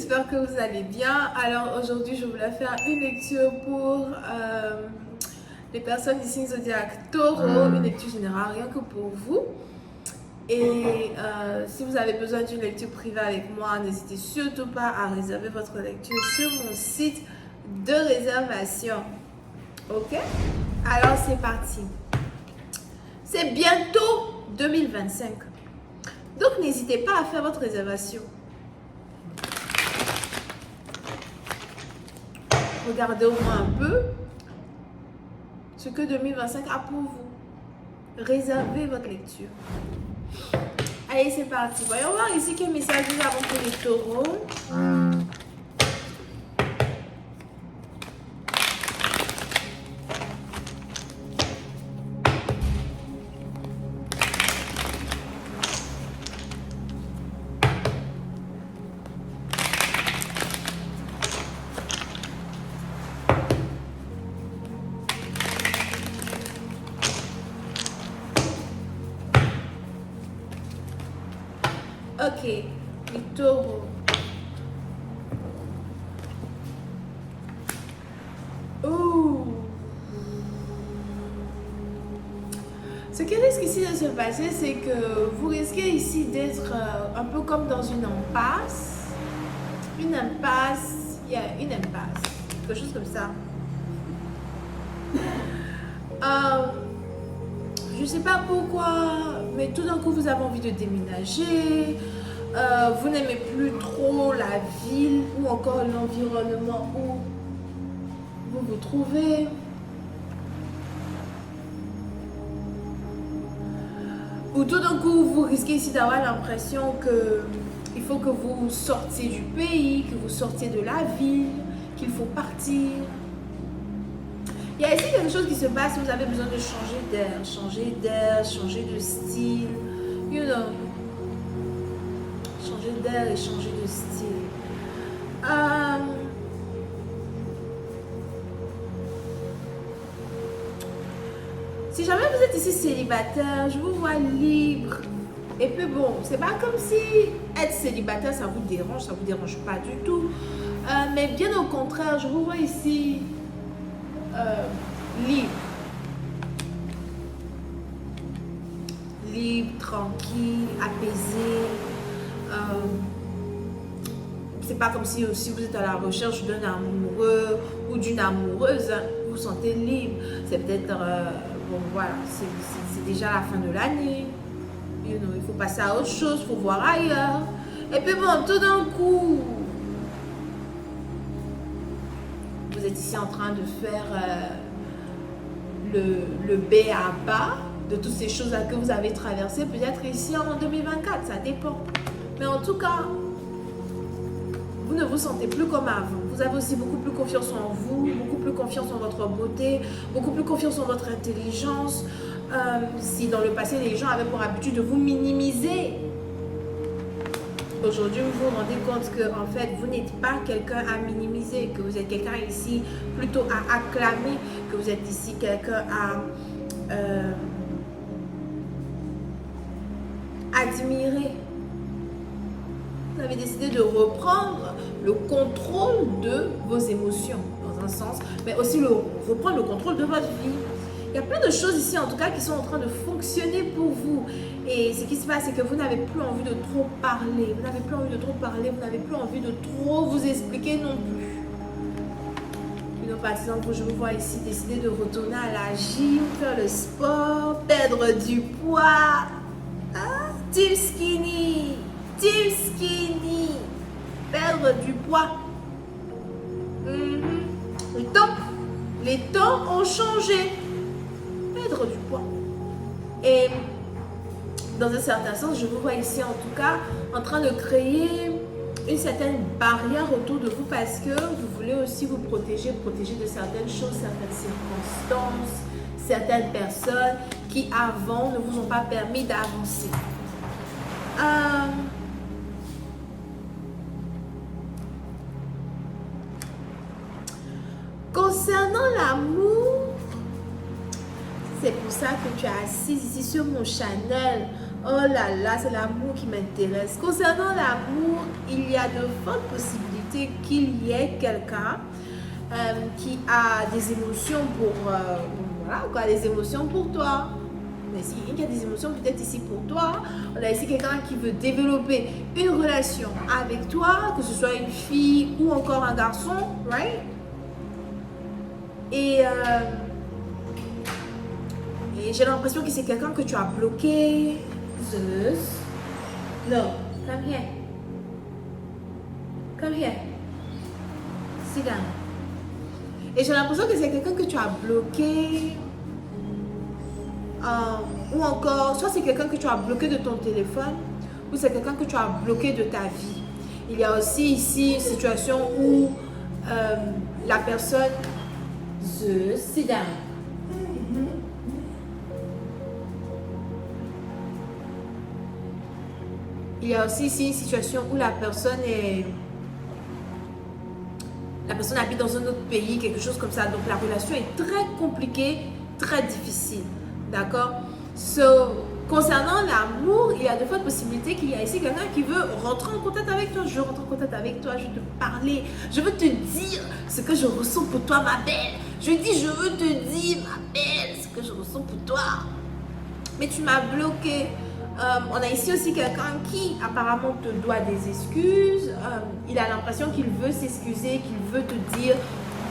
j'espère que vous allez bien. Alors aujourd'hui, je voulais faire une lecture pour les personnes du signe zodiaque Taureau, une lecture générale rien que pour vous. Et si vous avez besoin d'une lecture privée avec moi, n'hésitez surtout pas à réserver votre lecture sur mon site de réservation. Ok? Alors c'est parti. C'est bientôt 2025. Donc n'hésitez pas à faire votre réservation. Regardez au moins un peu ce que 2025 a pour vous. Réservez votre lecture. Allez, c'est parti. Voyons voir ici quel message nous avons pour les taureaux. Ok, les taureaux. Ouh. Ce qui risque ici de se passer, c'est que vous risquez ici d'être un peu comme dans une impasse. Une impasse, il y a une impasse, quelque chose comme ça. Je ne sais pas pourquoi, mais tout d'un coup vous avez envie de déménager, vous n'aimez plus trop la ville ou encore l'environnement où vous vous trouvez. Ou tout d'un coup vous risquez ici d'avoir l'impression qu'il faut que vous sortiez du pays, que vous sortiez de la ville, qu'il faut partir. Il y a ici quelque chose qui se passe, vous avez besoin de changer de style, you know, changer d'air et changer de style. Si jamais vous êtes ici célibataire, je vous vois libre. Et puis bon, c'est pas comme si être célibataire, ça vous dérange pas du tout. Mais bien au contraire, je vous vois ici libre, tranquille, apaisé. C'est pas comme si aussi vous êtes à la recherche d'un amoureux ou d'une amoureuse, hein. Vous vous sentez libre. C'est peut-être, bon voilà, c'est déjà la fin de l'année. You know, il faut passer à autre chose, il faut voir ailleurs. Et puis bon, tout d'un coup, vous êtes ici en train de faire le b.a.-ba de toutes ces choses que vous avez traversées, peut-être ici en 2024, ça dépend. Mais en tout cas, vous ne vous sentez plus comme avant. Vous avez aussi beaucoup plus confiance en vous, beaucoup plus confiance en votre beauté, beaucoup plus confiance en votre intelligence. Si dans le passé, les gens avaient pour habitude de vous minimiser, aujourd'hui, vous vous rendez compte que en fait, vous n'êtes pas quelqu'un à minimiser, que vous êtes quelqu'un ici plutôt à acclamer, que vous êtes ici quelqu'un à admirer. Vous avez décidé de reprendre le contrôle de vos émotions, dans un sens, mais aussi reprendre le contrôle de votre vie. Il y a plein de choses ici, en tout cas, qui sont en train de fonctionner pour vous. Et ce qui se passe, c'est que vous n'avez plus envie de trop parler. Vous n'avez plus envie de trop parler. Vous n'avez plus envie de trop vous expliquer non plus. Donc, par exemple, je vous vois ici décider de retourner à la gym, faire le sport, perdre du poids. Hein? Team skinny. Team skinny. Perdre du poids. Les temps ont changé. Perdre du poids. Et dans un certain sens, je vous vois ici en tout cas en train de créer une certaine barrière autour de vous parce que vous voulez aussi vous protéger de certaines choses, certaines circonstances, certaines personnes qui avant ne vous ont pas permis d'avancer. Concernant l'amour, c'est pour ça que tu es assise ici sur mon channel Oh là là, c'est l'amour qui m'intéresse. Concernant l'amour, il y a de fortes possibilités qu'il y ait quelqu'un qui a des émotions voilà, quoi, des émotions pour toi. Mais s'il y a des émotions peut-être ici pour toi, on a ici quelqu'un qui veut développer une relation avec toi, que ce soit une fille ou encore un garçon, right? Et j'ai l'impression que c'est quelqu'un que tu as bloqué. Zeus. No, come here. Come here. Sit down. Et j'ai l'impression que c'est quelqu'un que tu as bloqué. Ou encore, soit c'est quelqu'un que tu as bloqué de ton téléphone, ou c'est quelqu'un que tu as bloqué de ta vie. Il y a aussi ici une situation où la personne se sit down. Il y a aussi ici une situation où la personne habite dans un autre pays, quelque chose comme ça. Donc la relation est très compliquée, très difficile. D'accord? Concernant l'amour, il y a de fortes possibilités qu'il y a ici quelqu'un qui veut rentrer en contact avec toi. Je veux rentrer en contact avec toi, je veux te parler, je veux te dire ce que je ressens pour toi, ma belle. Je dis, je veux te dire, ma belle, ce que je ressens pour toi. Mais tu m'as bloqué. On a ici aussi quelqu'un qui apparemment te doit des excuses. Il a l'impression qu'il veut s'excuser, qu'il veut te dire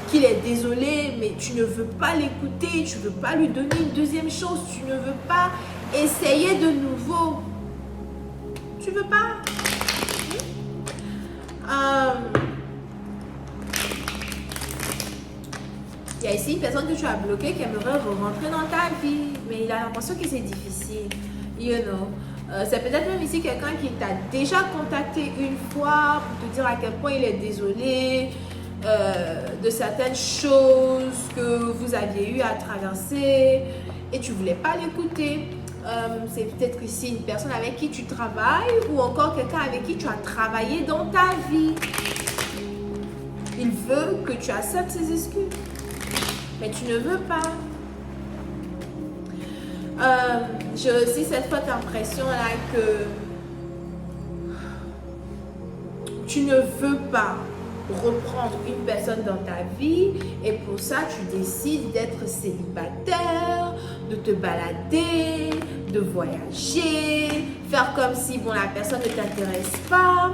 qu'il est désolé, mais tu ne veux pas l'écouter, tu ne veux pas lui donner une deuxième chance, tu ne veux pas essayer de nouveau. Tu ne veux pas. Il y a ici une personne que tu as bloquée qui aimerait rentrer dans ta vie, mais il a l'impression que c'est difficile. You know. C'est peut-être même ici quelqu'un qui t'a déjà contacté une fois pour te dire à quel point il est désolé de certaines choses que vous aviez eu à traverser et tu ne voulais pas l'écouter. C'est peut-être ici une personne avec qui tu travailles ou encore quelqu'un avec qui tu as travaillé dans ta vie. Il veut que tu acceptes ses excuses, mais tu ne veux pas. J'ai aussi cette forte impression là que tu ne veux pas reprendre une personne dans ta vie et pour ça tu décides d'être célibataire, de te balader, de voyager, faire comme si bon la personne ne t'intéresse pas.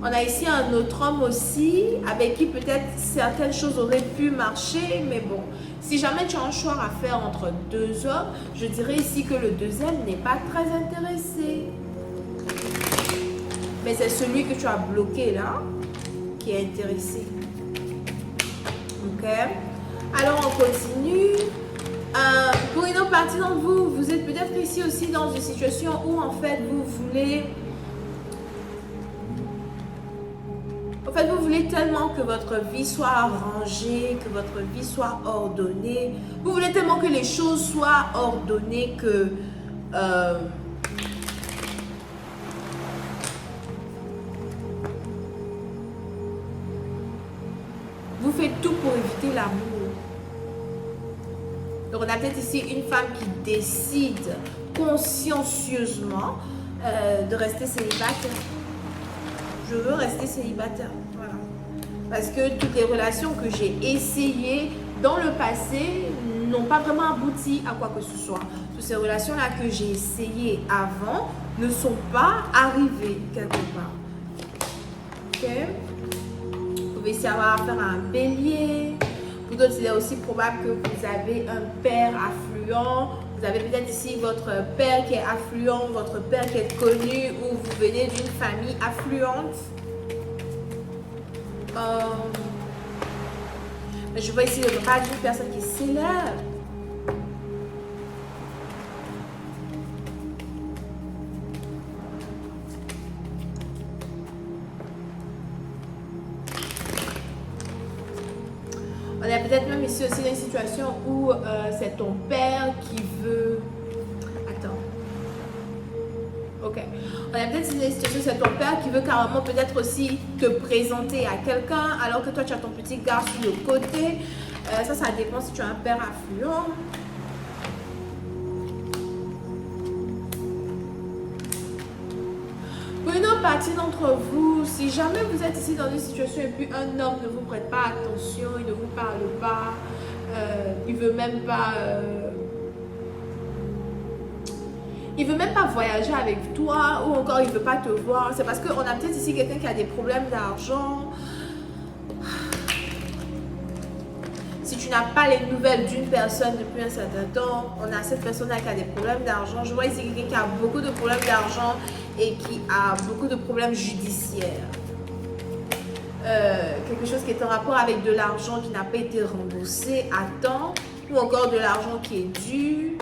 On a ici un autre homme aussi, avec qui peut-être certaines choses auraient pu marcher, mais bon, si jamais tu as un choix à faire entre deux hommes, je dirais ici que le deuxième n'est pas très intéressé. Mais c'est celui que tu as bloqué là, qui est intéressé. Ok? Alors on continue. Pour une autre partie d'entre vous, vous êtes peut-être ici aussi dans une situation où en fait vous voulez... En fait, vous voulez tellement que votre vie soit arrangée, que votre vie soit ordonnée. Vous voulez tellement que les choses soient ordonnées que... vous faites tout pour éviter l'amour. Donc, on a peut-être ici une femme qui décide consciencieusement de rester célibataire. Je veux rester célibataire. Voilà. Parce que toutes les relations que j'ai essayées dans le passé n'ont pas vraiment abouti à quoi que ce soit. Toutes ces relations-là que j'ai essayées avant ne sont pas arrivées quelque part. Ok? Vous pouvez ici avoir affaire à un bélier. Pour d'autres, il est aussi probable que vous avez un père affluent. Vous avez peut-être ici votre père qui est affluent, votre père qui est connu ou vous venez d'une famille affluente. Mais je vois ici le bras d'une personne qui s'élève. On est peut-être même ici aussi dans une situation où c'est ton père qui veut... Attends. Ok. On est peut-être dans une situation où c'est ton père qui veut carrément peut-être aussi te présenter à quelqu'un alors que toi tu as ton petit gars sur le côté. Ça dépend si tu as un père affluent. Pour une autre partie d'entre vous, si jamais vous êtes ici dans une situation et puis un homme ne vous prête pas attention, il ne vous parle pas, il veut même pas... il veut même pas voyager avec toi ou encore il veut pas te voir. C'est parce qu'on a peut-être ici quelqu'un qui a des problèmes d'argent. Si tu n'as pas les nouvelles d'une personne depuis un certain temps, on a cette personne-là qui a des problèmes d'argent. Je vois ici quelqu'un qui a beaucoup de problèmes d'argent et qui a beaucoup de problèmes judiciaires. Quelque chose qui est en rapport avec de l'argent qui n'a pas été remboursé à temps ou encore de l'argent qui est dû.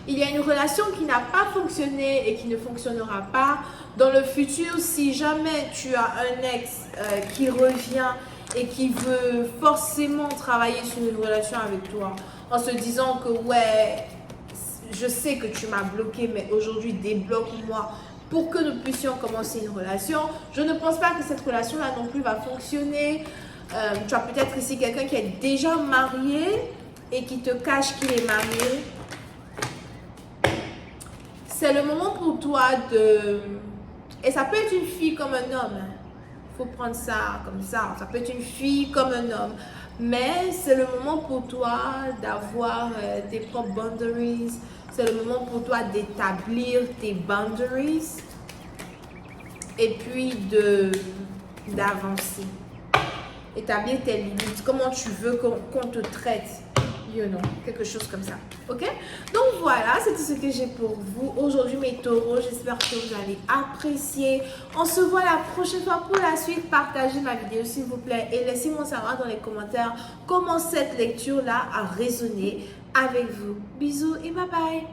Il y a une relation qui n'a pas fonctionné et qui ne fonctionnera pas. Dans le futur, si jamais tu as un ex qui revient et qui veut forcément travailler sur une relation avec toi en se disant que ouais, je sais que tu m'as bloqué, mais aujourd'hui débloque-moi pour que nous puissions commencer une relation. Je ne pense pas que cette relation-là non plus va fonctionner. Tu as peut-être ici quelqu'un qui est déjà marié et qui te cache qu'il est marié. C'est le moment pour toi de... Et ça peut être une fille comme un homme. Il faut prendre ça comme ça. Ça peut être une fille comme un homme. Mais c'est le moment pour toi d'avoir tes propres boundaries. C'est le moment pour toi d'établir tes boundaries. Et puis d'avancer. Établir tes limites. Comment tu veux qu'on te traite. Quelque chose comme ça, ok? Donc voilà, c'est tout ce que j'ai pour vous aujourd'hui mes taureaux. J'espère que vous allez apprécier. On se voit la prochaine fois pour la suite. Partagez ma vidéo s'il vous plaît et laissez-moi savoir dans les commentaires comment cette lecture là a résonné avec vous. Bisous et bye bye.